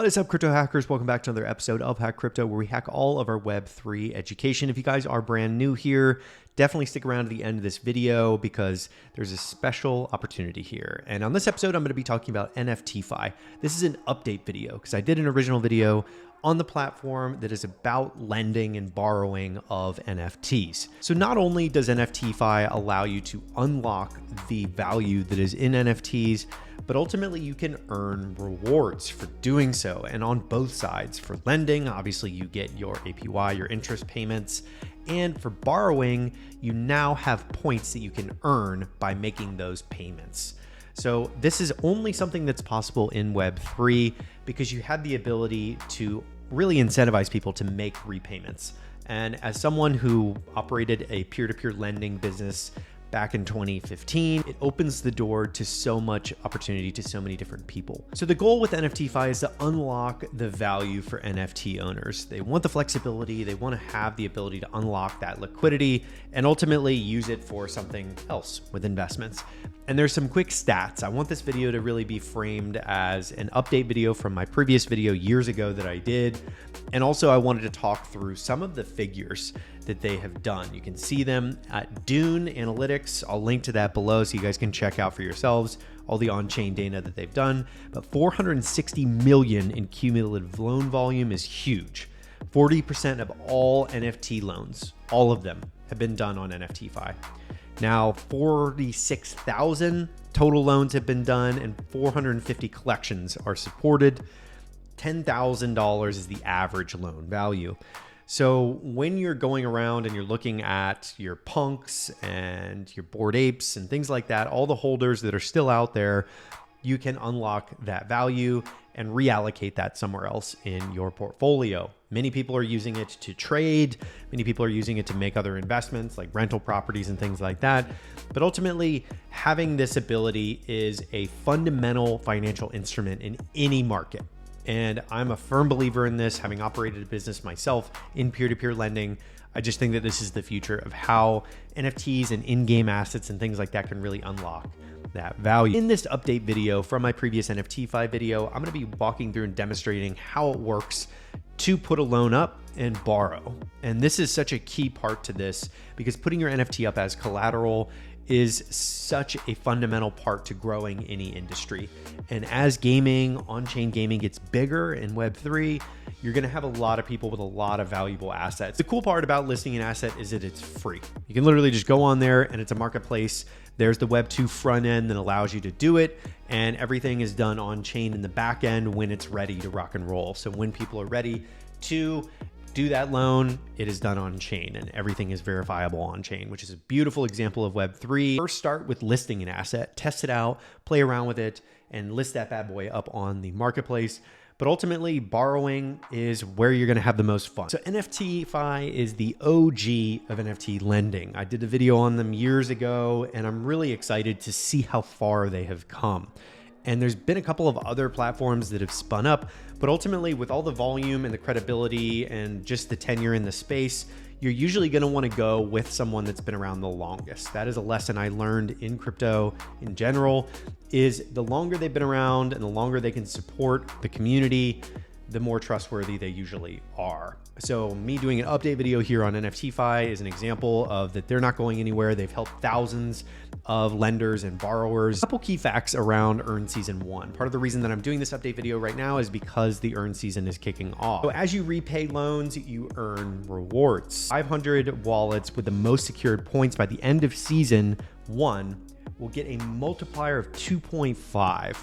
What is up, crypto hackers? Welcome back to another episode of Hack Crypto, where we hack all of our Web3 education. If you guys are brand new here, definitely stick around to the end of this video because there's a special opportunity here. And on this episode, I'm going to be talking about NFTfi. This is an update video because I did an original video on the platform that is about lending and borrowing of NFTs. So not only does NFTfi allow you to unlock the value that is in NFTs, but ultimately you can earn rewards for doing so. And on both sides, for lending, obviously you get your APY, your interest payments, and for borrowing, you now have points that you can earn by making those payments. So this is only something that's possible in Web3 because you have the ability to really incentivize people to make repayments. And as someone who operated a peer-to-peer lending business back in 2015, it opens the door to so much opportunity to so many different people. So the goal with NFTfi is to unlock the value for NFT owners. They want the flexibility, they want to have the ability to unlock that liquidity and ultimately use it for something else with investments. And there's some quick stats. I want this video to really be framed as an update video from my previous video years ago that I did. And also I wanted to talk through some of the figures that they have done. You can see them at Dune Analytics. I'll link to that below so you guys can check out for yourselves all the on-chain data that they've done. But 460 million in cumulative loan volume is huge. 40% of all NFT loans, all of them, have been done on NFTfi. Now, 46,000 total loans have been done and 450 collections are supported. $10,000 is the average loan value. So when you're going around and you're looking at your punks and your Bored Apes and things like that, all the holders that are still out there, you can unlock that value and reallocate that somewhere else in your portfolio. Many people are using it to trade. Many people are using it to make other investments like rental properties and things like that. But ultimately, having this ability is a fundamental financial instrument in any market. And I'm a firm believer in this, having operated a business myself in peer-to-peer lending. I just think that this is the future of how NFTs and in-game assets and things like that can really unlock that value. In this update video from my previous NFTfi video, I'm going to be walking through and demonstrating how it works to put a loan up and borrow. And this is such a key part to this because putting your NFT up as collateral is such a fundamental part to growing any industry. And as gaming, on-chain gaming gets bigger in Web3, you're gonna have a lot of people with a lot of valuable assets. The cool part about listing an asset is that it's free. You can literally just go on there and it's a marketplace. There's the Web2 front end that allows you to do it, and everything is done on-chain in the back end when it's ready to rock and roll. So when people are ready to do that loan, it is done on chain and everything is verifiable on chain, which is a beautiful example of Web3. First, start with listing an asset, test it out, play around with it, and list that bad boy up on the marketplace. But ultimately, borrowing is where you're going to have the most fun. So NFTfi is the OG of NFT lending. I did a video on them years ago, and I'm really excited to see how far they have come. And there's been a couple of other platforms that have spun up, but ultimately with all the volume and the credibility and just the tenure in the space, you're usually going to want to go with someone that's been around the longest. That is a lesson I learned in crypto in general, is the longer they've been around and the longer they can support the community, the more trustworthy they usually are. So me doing an update video here on NFTfi is an example of that they're not going anywhere. They've helped thousands of lenders and borrowers. A couple key facts around Earn Season 1. Part of the reason that I'm doing this update video right now is because the Earn Season is kicking off. So as you repay loans, you earn rewards. 500 wallets with the most secured points by the end of Season 1 will get a multiplier of 2.5.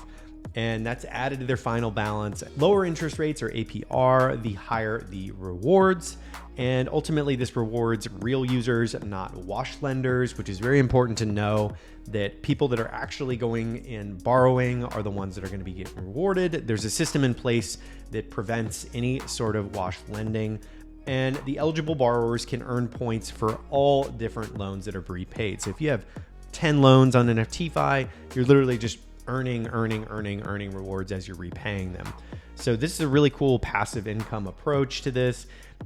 And that's added to their final balance. Lower interest rates or APR, the higher the rewards. And ultimately this rewards real users, not wash lenders, which is very important to know that people that are actually going and borrowing are the ones that are going to be getting rewarded. There's a system in place that prevents any sort of wash lending. And the eligible borrowers can earn points for all different loans that are repaid. So if you have 10 loans on NFTfi, you're literally just earning rewards as you're repaying them. So this is a really cool passive income approach to this.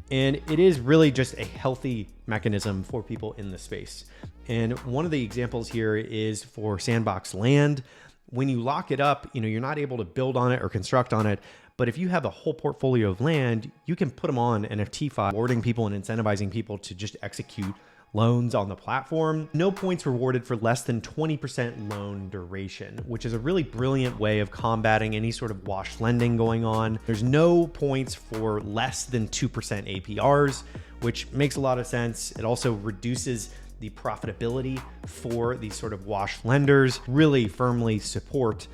And it is really just a healthy mechanism for people in the space. And one of the examples here is for Sandbox land. When you lock it up, you're not able to build on it or construct on it, But if you have a whole portfolio of land, you can put them on NFTfi, rewarding people and incentivizing people to just execute loans on the platform. No points rewarded for less than 20% loan duration, which is a really brilliant way of combating any sort of wash lending going on. There's no points for less than 2% APRs, which makes a lot of sense. It also reduces the profitability for these sort of wash lenders, really firmly support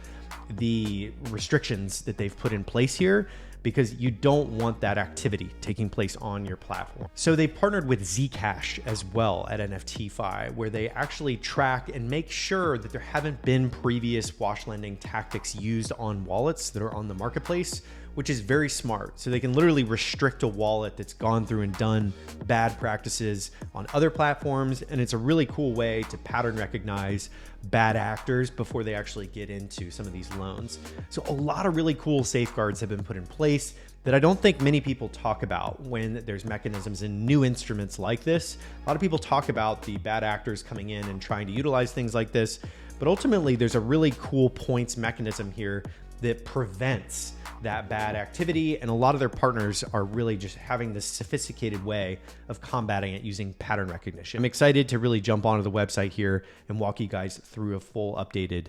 the restrictions that they've put in place here, because you don't want that activity taking place on your platform. So they partnered with Zcash as well at NFTfi, where they actually track and make sure that there haven't been previous wash lending tactics used on wallets that are on the marketplace, which is very smart. So they can literally restrict a wallet that's gone through and done bad practices on other platforms. And it's a really cool way to pattern recognize bad actors before they actually get into some of these loans. So a lot of really cool safeguards have been put in place that I don't think many people talk about when there's mechanisms and new instruments like this. A lot of people talk about the bad actors coming in and trying to utilize things like this, but ultimately there's a really cool points mechanism here that prevents that bad activity. And a lot of their partners are really just having this sophisticated way of combating it using pattern recognition. I'm excited to really jump onto the website here and walk you guys through a full updated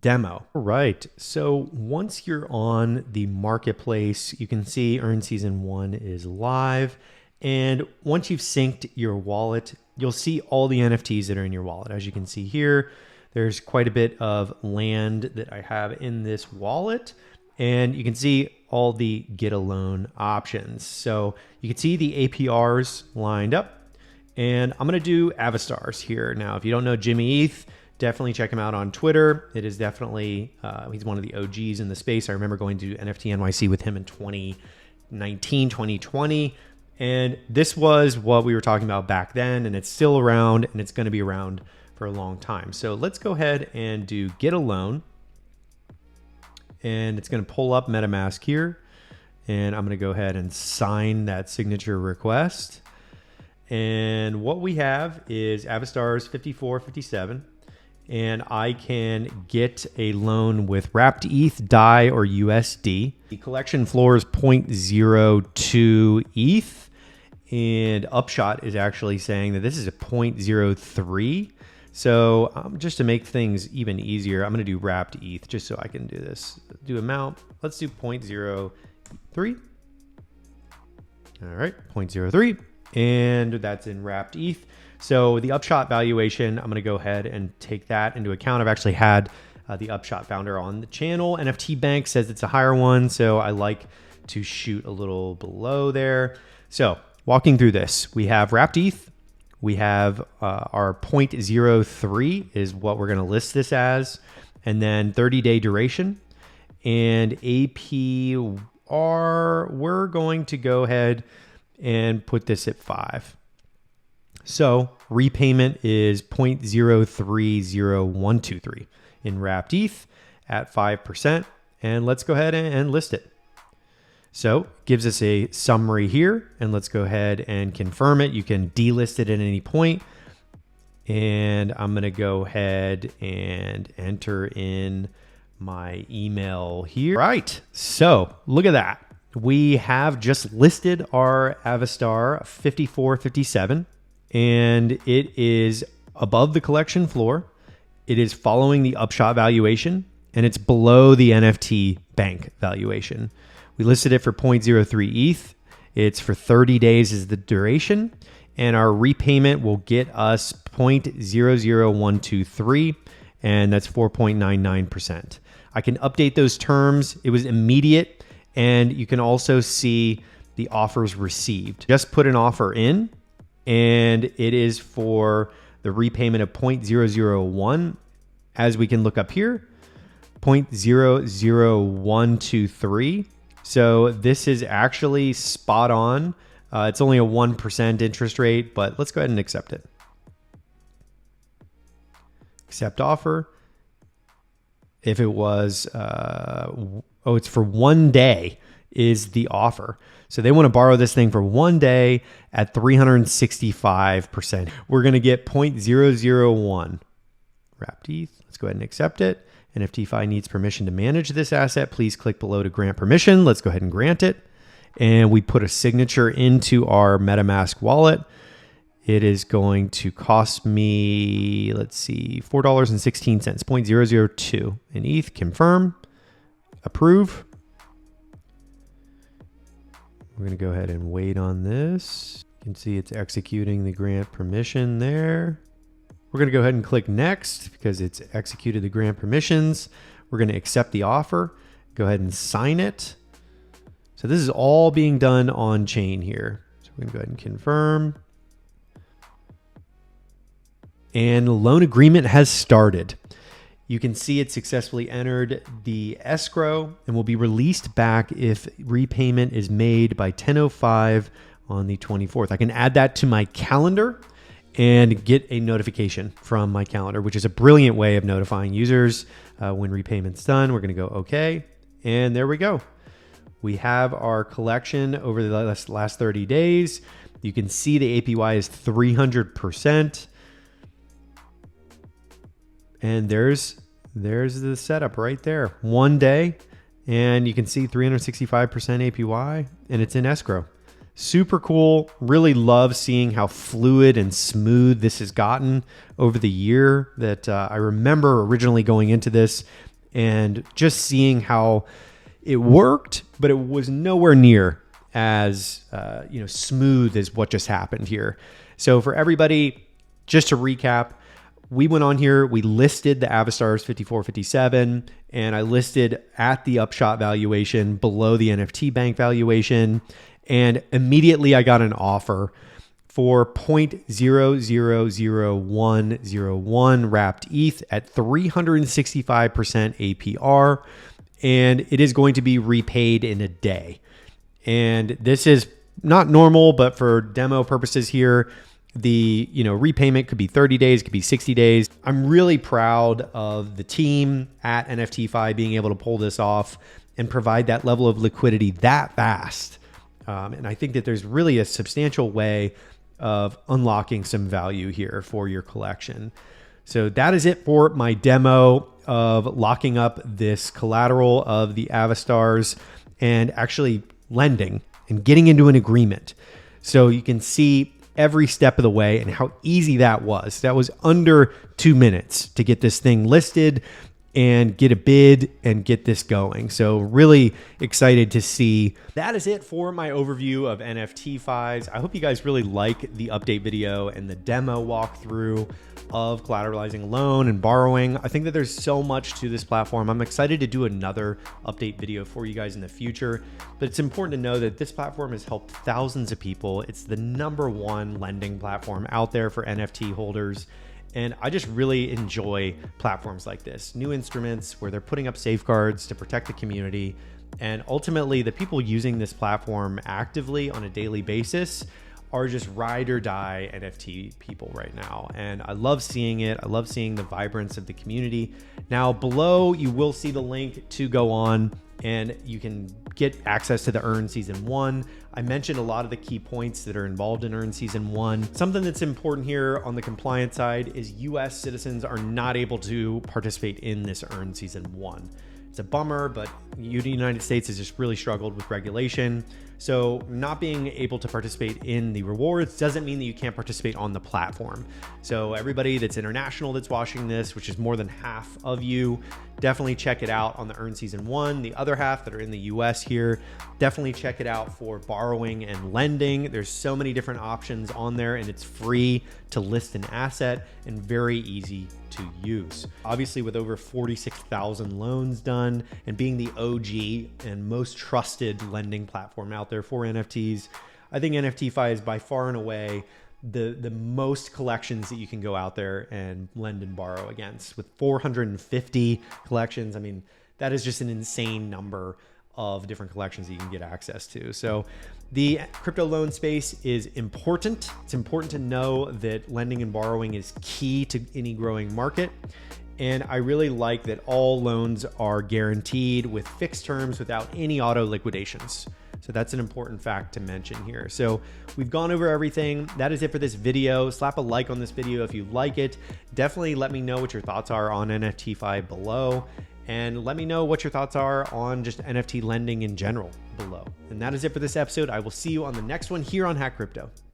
demo. All right, so once you're on the marketplace, you can see Earn Season 1 is live. And once you've synced your wallet, you'll see all the NFTs that are in your wallet. As you can see here, there's quite a bit of land that I have in this wallet. And you can see all the get a loan options. So you can see the APRs lined up. And I'm gonna do Avastars here. Now, if you don't know Jimmy ETH, definitely check him out on Twitter. It is definitely, he's one of the OGs in the space. I remember going to NFT NYC with him in 2019, 2020. And this was what we were talking about back then, and it's still around, and it's gonna be around for a long time. So let's go ahead and do get a loan. And it's going to pull up MetaMask here. And I'm going to go ahead and sign that signature request. And what we have is Avastars 5457. And I can get a loan with wrapped ETH, DAI, or USD. The collection floor is 0.02 ETH. And Upshot is actually saying that this is a 0.03. So just to make things even easier, I'm going to do wrapped ETH just so I can do this. Do amount. Let's do 0.03. All right, 0.03. And that's in wrapped ETH. So the Upshot valuation, I'm going to go ahead and take that into account. I've actually had the Upshot founder on the channel. NFT Bank says it's a higher one, so I like to shoot a little below there. So walking through this, we have wrapped ETH. We have our 0.03 is what we're going to list this as, and then 30-day duration. And APR, we're going to go ahead and put this at 5. So repayment is 0.030123 in wrapped ETH at 5%. And let's go ahead and list it. So gives us a summary here, and let's go ahead and confirm it. You can delist it at any point. And I'm going to go ahead and enter in my email here. Right. So look at that. We have just listed our Avastar 5457, and it is above the collection floor. It is following the Upshot valuation, and it's below the NFT Bank valuation. We listed it for 0.03 ETH. It's for 30 days is the duration. And our repayment will get us 0.00123. And that's 4.99%. I can update those terms. It was immediate. And you can also see the offers received. Just put an offer in. And it is for the repayment of 0.001. As we can look up here, 0.00123. So this is actually spot on. It's only a 1% interest rate, but let's go ahead and accept it. Accept offer. If it was, it's for 1 day is the offer. So they want to borrow this thing for 1 day at 365%. We're going to get 0.001 wrapped ETH. Let's go ahead and accept it. NFTfi needs permission to manage this asset. Please click below to grant permission. Let's go ahead and grant it. And we put a signature into our MetaMask wallet. It is going to cost me, let's see, $4.16, 0.002 in ETH. Confirm, approve. We're going to go ahead and wait on this. You can see it's executing the grant permission there. We're going to go ahead and click next because it's executed the grant permissions. We're going to accept the offer. Go ahead and sign it. So this is all being done on chain here. So we're going to go ahead and confirm. And loan agreement has started. You can see it successfully entered the escrow and will be released back if repayment is made by 10:05 on the 24th. I can add that to my calendar and get a notification from my calendar, which is a brilliant way of notifying users when repayment's done. We're going to go okay. And there we go. We have our collection over the last 30 days. You can see the APY is 300%. And there's the setup right there. 1 day, and you can see 365% APY, and it's in escrow. Super cool. Really love seeing how fluid and smooth this has gotten over the year that I remember originally going into this and just seeing how it worked, but it was nowhere near as smooth as what just happened here. So for everybody, just to recap, we went on here, we listed the Avastars 5457, and I listed at the upshot valuation below the NFT bank valuation. And immediately I got an offer for 0.0000101 wrapped ETH at 365% APR. And it is going to be repaid in a day. And this is not normal, but for demo purposes here, the repayment could be 30 days, could be 60 days. I'm really proud of the team at NFTfi being able to pull this off and provide that level of liquidity that fast. And I think that there's really a substantial way of unlocking some value here for your collection. So that is it for my demo of locking up this collateral of the Avastars and actually lending and getting into an agreement. So you can see every step of the way and how easy that was. That was under 2 minutes to get this thing listed and get a bid and get this going. So really excited to see. That is it for my overview of NFTfis. I hope you guys really like the update video and the demo walkthrough of collateralizing a loan and borrowing. I think that there's so much to this platform. I'm excited to do another update video for you guys in the future, but it's important to know that this platform has helped thousands of people. It's the #1 lending platform out there for NFT holders. And I just really enjoy platforms like this, new instruments where they're putting up safeguards to protect the community. And ultimately, the people using this platform actively on a daily basis are just ride or die NFT people right now. And I love seeing it. I love seeing the vibrance of the community. Now below, you will see the link to go on and you can get access to the Earn Season 1. I mentioned a lot of the key points that are involved in Earn Season 1. Something that's important here on the compliance side is US citizens are not able to participate in this Earn Season 1. It's a bummer, but the United States has just really struggled with regulation. So not being able to participate in the rewards doesn't mean that you can't participate on the platform. So everybody that's international that's watching this, which is more than half of you, definitely check it out on the Earn Season 1. The other half that are in the US here, definitely check it out for borrowing and lending. There's so many different options on there and it's free to list an asset and very easy to use. Obviously with over 46,000 loans done and being the OG and most trusted lending platform out there for NFTs, I think NFTfi is by far and away the most collections that you can go out there and lend and borrow against. With 450 collections, I mean, that is just an insane number of different collections that you can get access to. So the crypto loan space is important. It's important to know that lending and borrowing is key to any growing market. And I really like that all loans are guaranteed with fixed terms without any auto liquidations. So that's an important fact to mention here. So we've gone over everything. That is it for this video. Slap a like on this video if you like it. Definitely let me know what your thoughts are on NFTfi below. And let me know what your thoughts are on just NFT lending in general below. And that is it for this episode. I will see you on the next one here on Hack Crypto.